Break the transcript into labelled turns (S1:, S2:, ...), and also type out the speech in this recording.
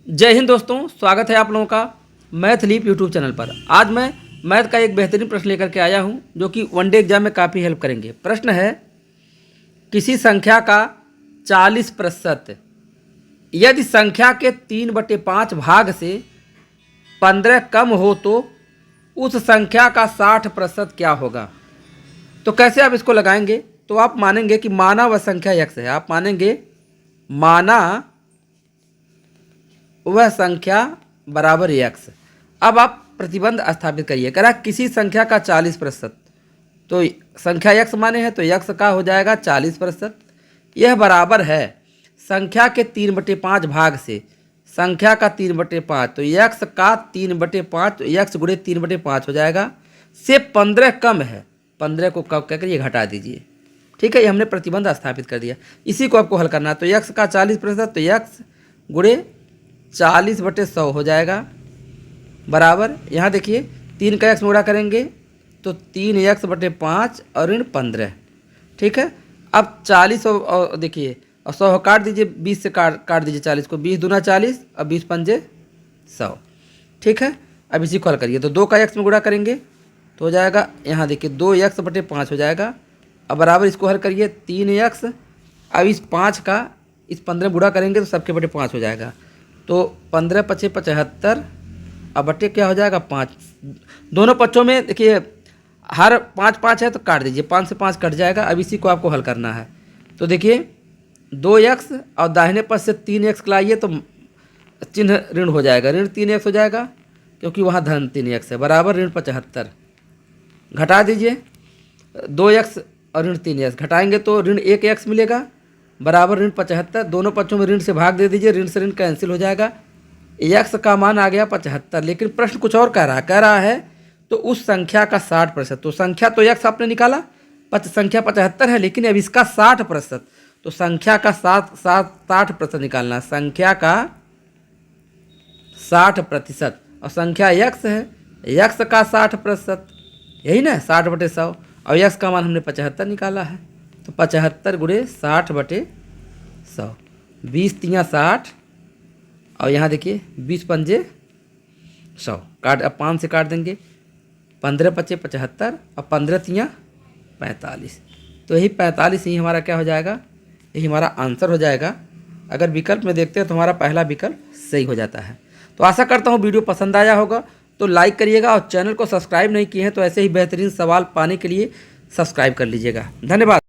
S1: जय हिंद दोस्तों, स्वागत है आप लोगों का मैथ लीप यूट्यूब चैनल पर। आज मैं मैथ का एक बेहतरीन प्रश्न लेकर के आया हूं जो कि वनडे एग्जाम में काफ़ी हेल्प करेंगे। प्रश्न है, किसी संख्या का 40% यदि संख्या के 3/5 भाग से 15 कम हो तो उस संख्या का 60% क्या होगा। तो कैसे आप इसको लगाएंगे? तो आप मानेंगे कि माना वह संख्या x है। आप मानेंगे माना वह संख्या बराबर x। अब आप प्रतिबंध स्थापित करिए। कह रहा किसी संख्या का 40%, तो संख्या x माने है तो x का हो जाएगा 40%। यह बराबर है संख्या के 3/5 भाग से, संख्या का 3/5, तो x का 3/5, तो x गुणे 3/5 हो जाएगा, से 15 कम है। 15 को कम कहकर ये घटा दीजिए। ठीक है, ये हमने प्रतिबंध स्थापित कर दिया। इसी को आपको हल करना है। तो x का 40%, तो x गुणे 40/100 हो जाएगा, बराबर, यहाँ देखिए 3 का x में गुणा करेंगे तो 3x/5 और ऋण 15। ठीक है, अब 40 और देखिए और 100 काट दीजिए, 20 से काट दीजिए 40 को, 20 दूना 40 और 20 पंजे 100। ठीक है, अब इसी को हल करिए। तो 2 का x में गुणा करेंगे तो हो जाएगा, यहाँ देखिए 2x/5 हो जाएगा। अब बराबर इसको हल करिए, 3x, अब इस 5 का इस 15 गुणा करेंगे तो सबके बटे 5 हो जाएगा। तो 15 × 5 = 75 और बटे क्या हो जाएगा 5। दोनों पक्षों में देखिए हर 5 है तो काट दीजिए, 5 से 5 कट जाएगा। अब इसी को आपको हल करना है। तो देखिए 2x और दाहिने पक्ष से 3x लाइए तो चिन्ह ऋण हो जाएगा, ऋण 3x हो जाएगा क्योंकि वहाँ धन 3x है, बराबर ऋण 75। घटा दीजिए 2x और ऋण 3x, घटाएंगे तो ऋण 1x मिलेगा, बराबर ऋण 75। दोनों पक्षों में ऋण से भाग दे दीजिए, ऋण से ऋण कैंसिल हो जाएगा। x का मान आ गया 75। लेकिन प्रश्न कुछ और कह रहा है तो उस संख्या का 60%। तो संख्या तो x आपने निकाला, संख्या 75 है, लेकिन अब इसका 60%, तो संख्या का 60% निकालना। संख्या का 60% और संख्या x है, x का 60%, यही ना 60/100, और x का मान हमने 75 निकाला है। तो 75 गुणे 60/100, 20 × 60 और यहाँ देखिए 20 पंजे 100, काट, अब 5 से काट देंगे, 15 × 5 = 75 और 15 × 3 = 45। तो यही 45 ही हमारा क्या हो जाएगा, यही हमारा आंसर हो जाएगा। अगर विकल्प में देखते हैं तो हमारा पहला विकल्प सही हो जाता है। तो आशा करता हूँ वीडियो पसंद आया होगा, तो लाइक करिएगा और चैनल को सब्सक्राइब नहीं किए हैं तो ऐसे ही बेहतरीन सवाल पाने के लिए सब्सक्राइब कर लीजिएगा। धन्यवाद।